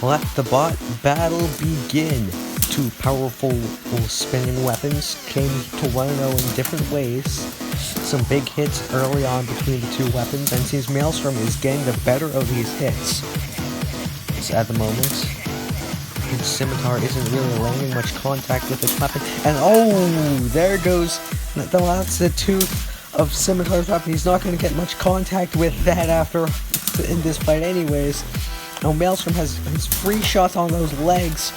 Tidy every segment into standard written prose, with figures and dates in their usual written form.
Let the bot battle begin. Two powerful spinning weapons came to 1-0 in different ways. Some big hits early on between the two weapons, and seems Maelstrom is getting the better of these hits. So at the moment, Scimitar isn't really landing much contact with his weapon, and oh, there goes, that's the tooth of Scimitar's weapon. He's not going to get much contact with that in this fight anyways. Now Maelstrom has 3 shots on those legs,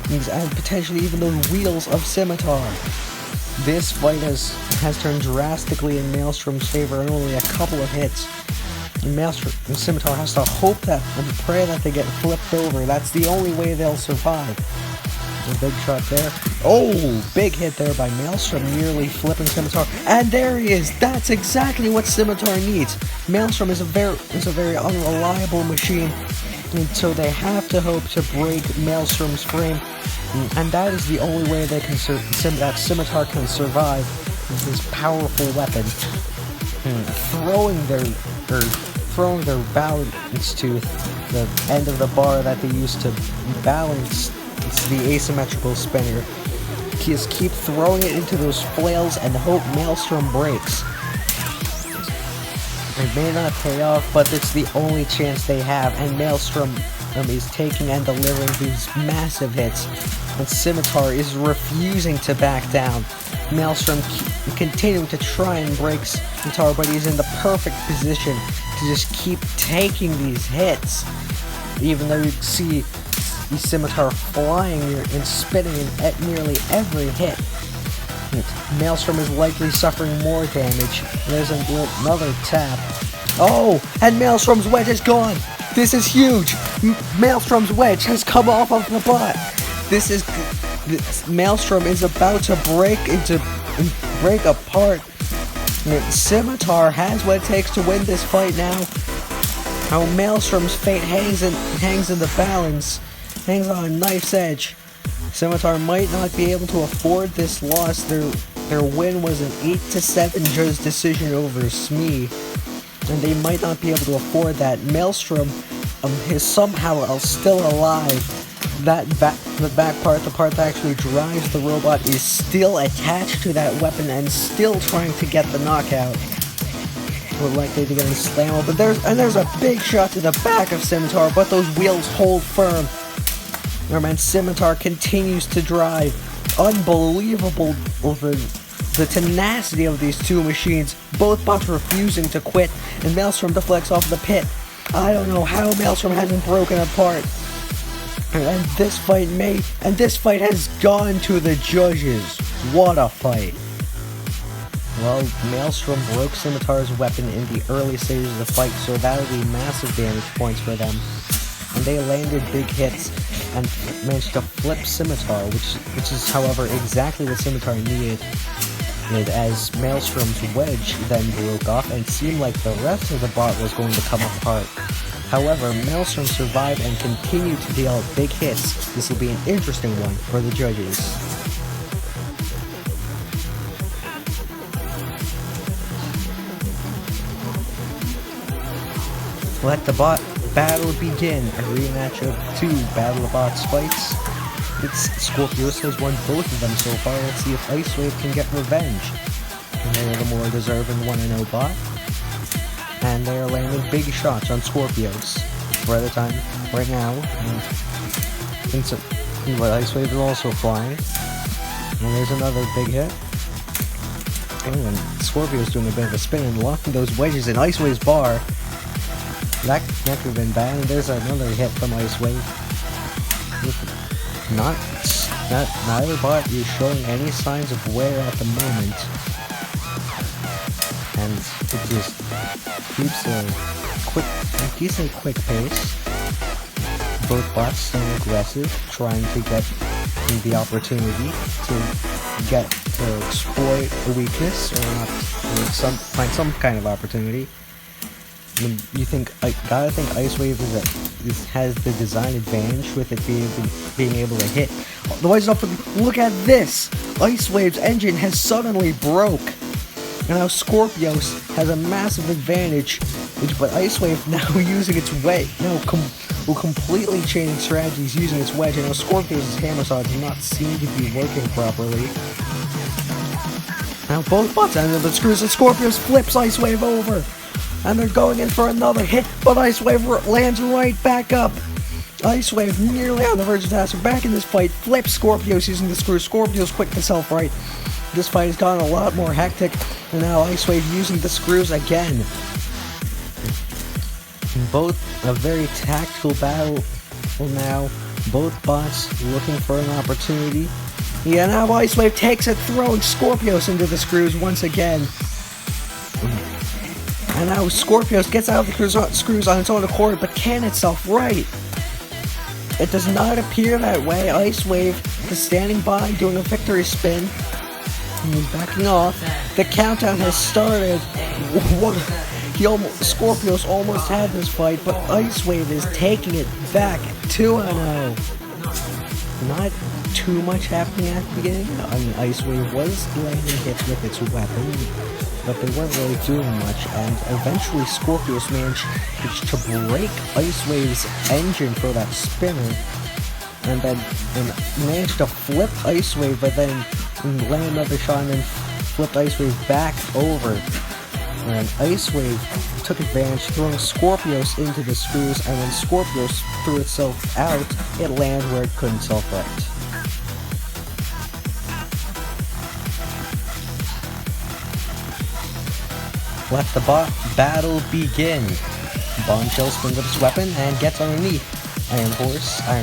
and potentially even those wheels of Scimitar. This fight has turned drastically in Maelstrom's favor in only a couple of hits. And Scimitar has to hope that and pray that they get flipped over. That's the only way they'll survive. A big shot there. Oh, big hit there by Maelstrom, nearly flipping Scimitar. And there he is. That's exactly what Scimitar needs. Maelstrom is a very unreliable machine, and so they have to hope to break Maelstrom's frame. And that is the only way that Scimitar can survive with his powerful weapon. Throwing their balance tooth, the end of the bar that they use to balance the asymmetrical spinner. Just keep throwing it into those flails and hope Maelstrom breaks. It may not pay off, but it's the only chance they have, and Maelstrom is taking and delivering these massive hits, and Scimitar is refusing to back down. Maelstrom continuing to try and break Scimitar, but he's in the perfect position to just keep taking these hits, even though you see Scimitar flying and spinning at nearly every hit. Maelstrom is likely suffering more damage. There's another tap. Oh, and Maelstrom's wedge is gone. This is huge. Maelstrom's wedge has come off of the bot. Maelstrom is about to break apart. Scimitar has what it takes to win this fight now. How Maelstrom's fate hangs in the balance, hangs on a knife's edge. Scimitar might not be able to afford this loss. Their win was an 8-7 judge decision over Smee, and they might not be able to afford that. Maelstrom is somehow still alive. The back part, the part that actually drives the robot, is still attached to that weapon and still trying to get the knockout. We're likely to get a slam, but there's a big shot to the back of Scimitar, but those wheels hold firm. And Scimitar continues to drive. Unbelievable the tenacity of these two machines. Both bots refusing to quit, and Maelstrom deflects off the pit. I don't know how Maelstrom hasn't broken apart. And this fight has gone to the judges. What a fight. Well, Maelstrom broke Scimitar's weapon in the early stages of the fight, so that would be massive damage points for them. And they landed big hits and managed to flip Scimitar, which is, however, exactly what Scimitar needed, as Maelstrom's wedge then broke off and seemed like the rest of the bot was going to come apart. However, Maelstrom survived and continued to deal big hits. This will be an interesting one for the judges. Let the bot battle begin. A rematch of 2 Battlebots fights. Skorpios has won both of them so far. Let's see if Icewave can get revenge. And they are the more deserving 1-0 bot. And they are landing big shots on Skorpios. Right now, but Icewave is also flying. And there's another big hit. And Skorpios doing a bit of a spin and locking those wedges in Icewave's bar. That could have been bad. And there's another hit from Icewave. Neither bot is showing any signs of wear at the moment. And it just keeps a decent quick pace. Both bots staying aggressive, trying to get the opportunity to exploit a weakness or find some kind of opportunity. Gotta think Icewave has the design advantage with it being able to hit. Look at this! Icewave's engine has suddenly broke. And now Skorpios has a massive advantage, but Icewave now using its weight, will completely change strategies using its wedge. And now Skorpios' hammer saw does not seem to be working properly. Now both bots enter the screws and Skorpios flips Icewave over. And they're going in for another hit, but Icewave lands right back up. Icewave nearly on the verge of disaster. Back in this fight, flips Skorpios using the screw. Skorpios quick to self-right. This fight has gotten a lot more hectic, and now Icewave using the screws again. Both a very tactical battle now. Both bots looking for an opportunity. Yeah, now Icewave takes it, throwing Skorpios into the screws once again. And now Skorpios gets out of the screws on its own accord, but can itself right. It does not appear that way. Icewave is standing by, doing a victory spin. And he's backing off. The countdown has started. Skorpios almost had this fight, but Icewave is taking it back 2-0. Not too much happening at the beginning. I mean, Icewave was landing hits with its weapon, but they weren't really doing much, and eventually Skorpios managed to break Icewave's engine for that spinner, and then managed to flip Icewave, but then land another shot and then flipped Icewave back over. And Icewave took advantage, throwing Skorpios into the screws, and when Skorpios threw itself out, it landed where it couldn't self-right. Let the battle begin. Bombshell spins up his weapon and gets underneath. Iron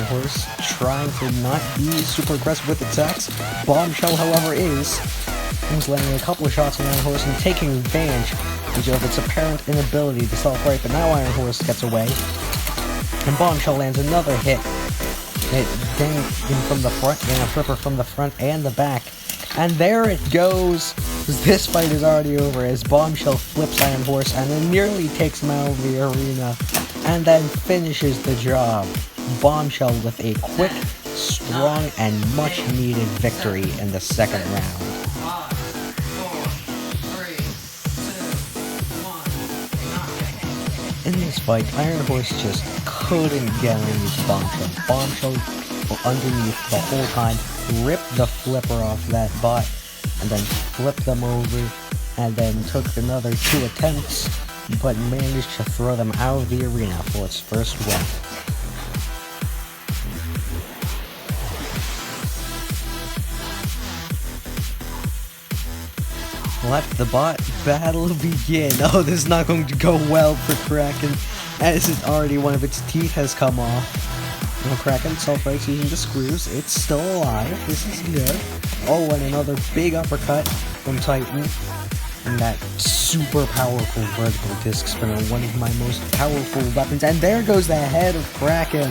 Horse trying to not be super aggressive with attacks. Bombshell, however, is landing a couple of shots on Iron Horse and taking advantage of its apparent inability to self-right, but now Iron Horse gets away. And Bombshell lands another hit. It dang from the front, and a flipper from the front and the back. And there it goes. This fight is already over as Bombshell flips Iron Horse and then nearly takes him out of the arena and then finishes the job. Bombshell with a quick, strong, and much needed victory in the second round. In this fight, Iron Horse just couldn't get underneath Bombshell. Bombshell underneath the whole time, ripped the flipper off that bot, and then flipped them over, and then took another 2 attempts, but managed to throw them out of the arena for its first win. Let the bot battle begin. Oh, this is not going to go well for Kraken, as already one of its teeth has come off. Now Kraken self-rights using the screws. It's still alive. This is good. Oh, and another big uppercut from Titan. And that super powerful vertical disc spinner, one of my most powerful weapons. And there goes the head of Kraken.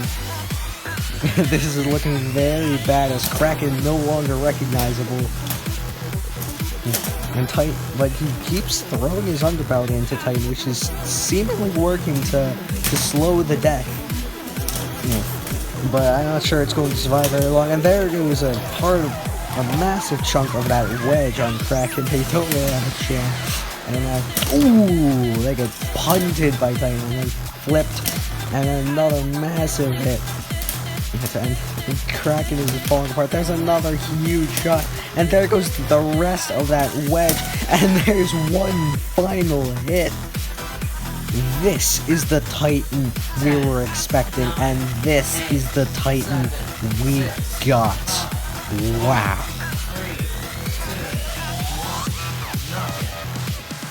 This is looking very bad as Kraken no longer recognizable. And Titan, but he keeps throwing his underbelly into Titan, which is seemingly working to slow the death. But I'm not sure it's going to survive very long. And there goes a massive chunk of that wedge on Kraken. They don't really have a chance. And ooh, they get punted by Titan and then flipped. And another massive hit. And Kraken is falling apart. There's another huge shot. And there goes the rest of that wedge. And there's one final hit. This is the Titan we were expecting. And this is the Titan we got. Wow.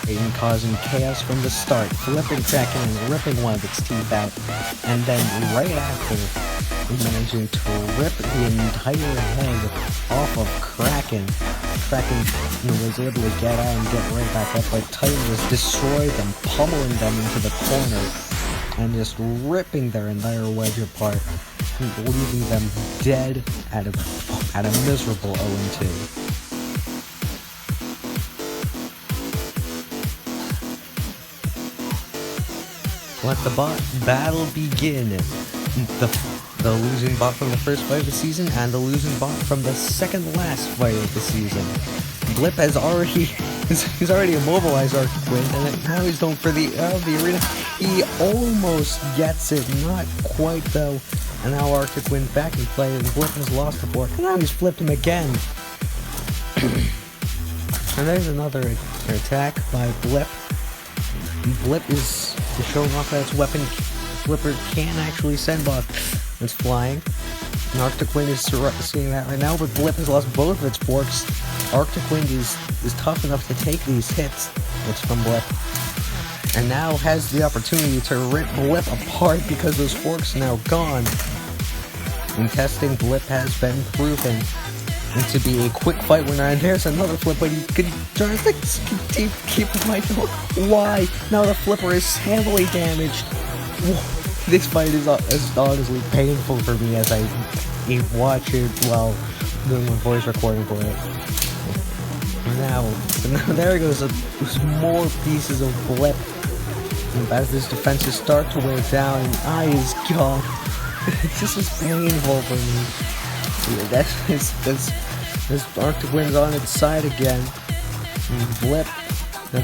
Kraken causing chaos from the start, flipping Kraken and ripping one of its teeth out, and then right after, managing to rip the entire head off of Kraken. Kraken was able to get out and get right back up, but Titan just destroyed them, pummeling them into the corner, and just ripping their entire wedge apart, leaving them dead at a miserable 0-2. Let the battle begin. The losing bot from the first fight of the season and the losing bot from the second last fight of the season. Blip has already He's already immobilized Arctic Wind, and now he's going for the arena. He almost gets it, not quite though. And now Arctic Wind back in play, and Blip has lost the board. And now he's flipped him again. And there's another attack by Blip. Blip is showing off that its weapon flipper can actually send off. It's flying. And Arctic Wind is seeing that right now, but Blip has lost both of its forks. Arctic Wind is tough enough to take these hits. It's from Blip. And now has the opportunity to rip Blip apart because those forks are now gone. In testing, Blip has been proven to be a quick fight winner. And there's another flip, but he could try to keep the fight going. Why? Now the flipper is heavily damaged. This fight is honestly painful for me as I watch it while doing my voice recording for it. Now there goes more pieces of Blip. As his defenses start to wear down and eye is gone. This is painful for me. Yeah, this Arctic Wind's on its side again. And Blip,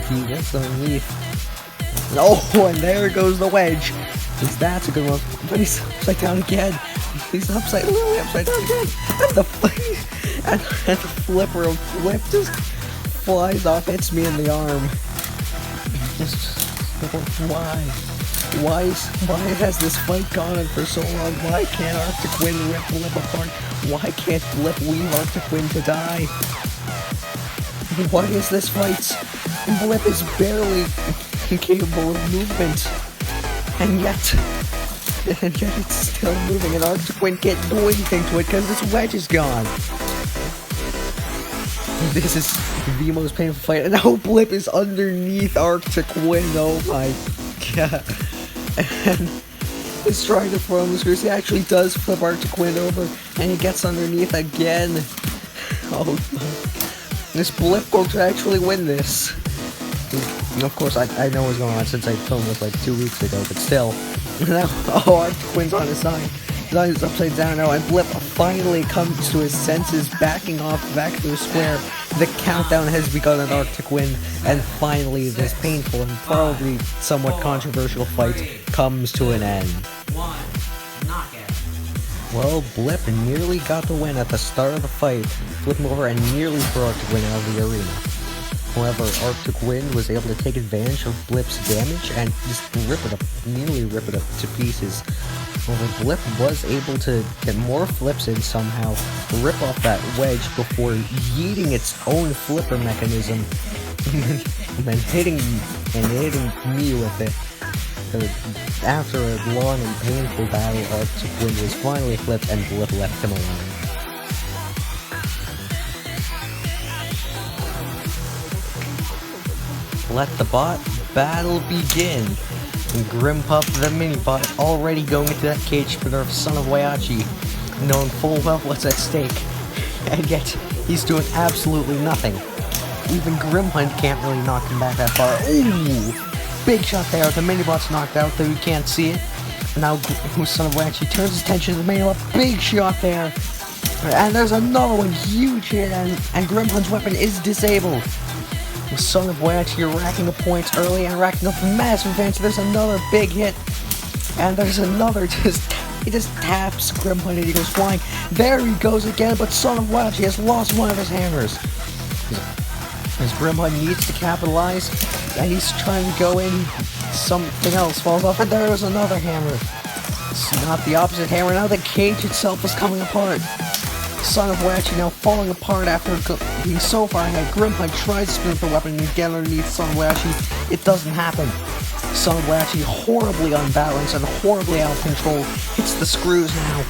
he gets underneath. Oh, and there goes the wedge. That's a good one. But he's upside down again. He's literally upside down again. And the flipper of Blip just flies off, hits me in the arm. Why has this fight gone on for so long? Why can't Arctic Wind rip Blip apart? Why can't Blip leave Arctic Wind to die? Why is this fight? Blip is barely capable of movement, and yet it's still moving, and Arctic Wind can't do anything to it because this wedge is gone. This is the most painful fight, and now Blip is underneath Arctic Wind. Oh my god. And he's trying to throw him the screws. He actually does flip Arctic Wind over, and he gets underneath again. Oh no. Is Blip going to actually win this? Of course, I know what's going on since I filmed this like 2 weeks ago, but still. Now, Arctic Wind's on his side. He's upside down now, and Blip finally comes to his senses, backing off back to the square. The countdown has begun on Arctic Wind, and finally this painful and probably somewhat controversial fight comes to an end. Well, Blip nearly got the win at the start of the fight, flipping over and nearly threw Arctic Wind out of the arena. However, Arctic Wind was able to take advantage of Blip's damage and just nearly rip it up to pieces. However, Blip was able to get more flips in somehow, rip off that wedge before yeeting its own flipper mechanism, and then hitting me with it. After a long and painful battle, Arctic Wind was finally flipped and Blip left him alone. Let the bot battle begin. And Grimpup the mini-bot already going into that cage spinner of Son of Whyachi, knowing full well what's at stake. And yet, he's doing absolutely nothing. Even Grimhund can't really knock him back that far. Ooh! Big shot there. The mini-bot's knocked out, though you can't see it. Now, Son of Whyachi turns his attention to the mini-bot. Big shot there. And there's another one. Huge hit, and Grimhund's weapon is disabled. Son of Whyachi racking up points early and racking up massive advantage. There's another big hit, and there's another he just taps Grimhund and he goes flying. There he goes again, but Son of Whyachi has lost one of his hammers. As Grimhund needs to capitalize, and he's trying to go in, something else falls off, and there is another hammer. It's not the opposite hammer, now the cage itself is coming apart. Son of Whyachi now falling apart after being so far ahead. Grimhund tries to spin up the weapon and get underneath Son of Whyachi. It doesn't happen. Son of Whyachi horribly unbalanced and horribly out of control. Hits the screws now.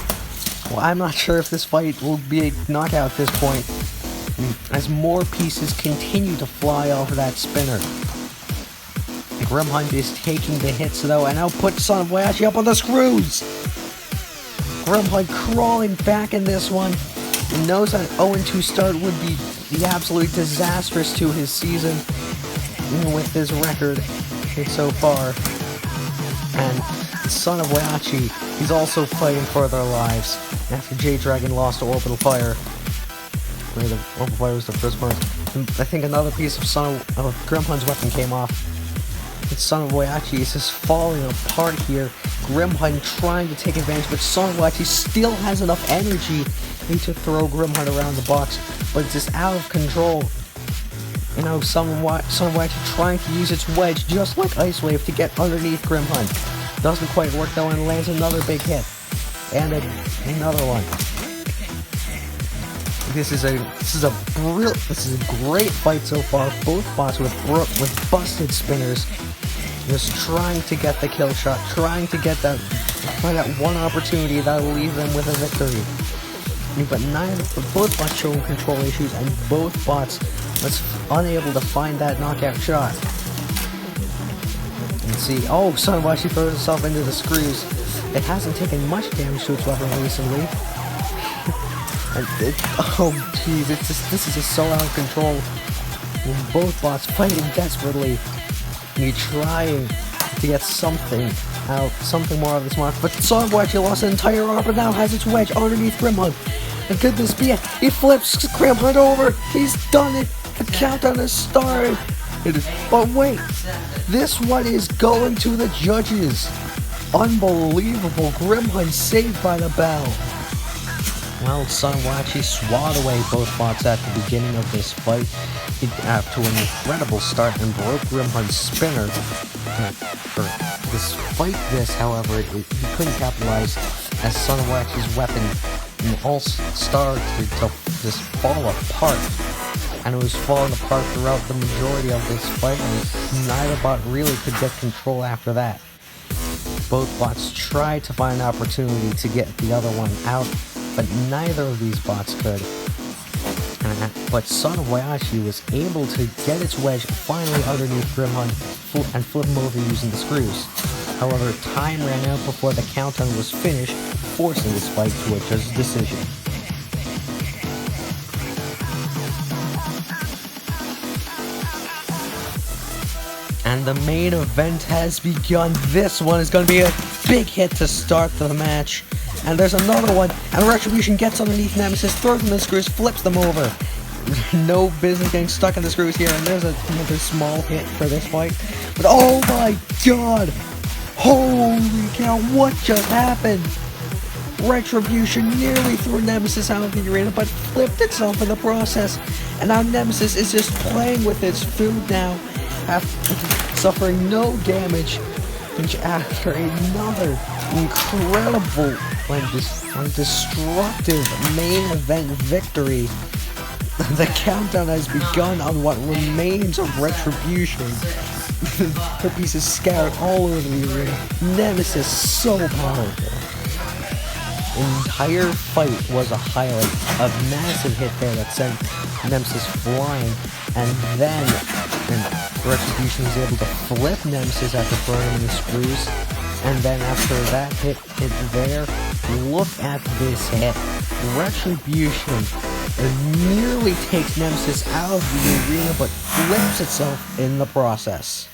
Well, I'm not sure if this fight will be a knockout at this point, as more pieces continue to fly off of that spinner. Grimhund is taking the hits though, and now puts Son of Whyachi up on the screws. Grimhund crawling back in this one, and knows that 0-2 start would be absolutely disastrous to his season, with his record so far. And Son of Whyachi, he's also fighting for their lives after J-Dragon lost to Orbital Fire. The Orbital Fire was the first one. And I think another piece of Grimhund's weapon came off. Its Son of Whyachi is just falling apart here. Grimhund trying to take advantage, but Son of Whyachi still has enough energy to throw Grimhund around the box, but it's just out of control. You know, Son of Whyachi trying to use its wedge, just like Icewave, to get underneath Grimhund. Doesn't quite work though, and lands another big hit. And another one. This is a great fight so far. Both bots with busted spinners, just trying to get the kill shot, trying to get that one opportunity that'll leave them with a victory. But both bots showing control issues, and both bots was unable to find that knockout shot. And see, oh, Son of Whyachi throws itself into the screws. It hasn't taken much damage to its weapon recently. Oh jeez, this is just so out of control. Both bots fighting desperately, trying to get something more out of this mark. But Son of Whyachi lost an entire arm, but now has its wedge underneath Grimhund. And could this be it? He flips Grimhund over. He's done it. The countdown has started. But wait, this one is going to the judges. Unbelievable. Grimhund saved by the bell. Well, Son of Whyachi swatted away both bots at the beginning of this fight after an incredible start and broke Grimhund's spinner. Despite this, however, he couldn't capitalize as Son of Whyachi's weapon all started to just fall apart. And it was falling apart throughout the majority of this fight, and neither bot really could get control after that. Both bots tried to find an opportunity to get the other one out, but neither of these bots could. But Son of Whyachi was able to get its wedge finally underneath Grimhund and flip him over using the screws. However, time ran out before the countdown was finished, forcing this fight to a judge's decision. And the main event has begun. This one is going to be a big hit to start the match. And there's another one, and Retribution gets underneath Nemesis, throws them in the screws, flips them over. No business getting stuck in the screws here, and there's another small hit for this fight. But oh my god! Holy cow, what just happened? Retribution nearly threw Nemesis out of the arena, but flipped itself in the process. And now Nemesis is just playing with its food now, after suffering no damage, after another incredible destructive main event victory. The countdown has begun on what remains of Retribution. The pieces scattered all over the arena. Nemesis so powerful. The entire fight was a highlight. A massive hit there that sent Nemesis flying, and then Retribution was able to flip Nemesis after throwing him in the screws. And then after that hit there, look at this hit. Retribution nearly takes Nemesis out of the arena, but flips itself in the process.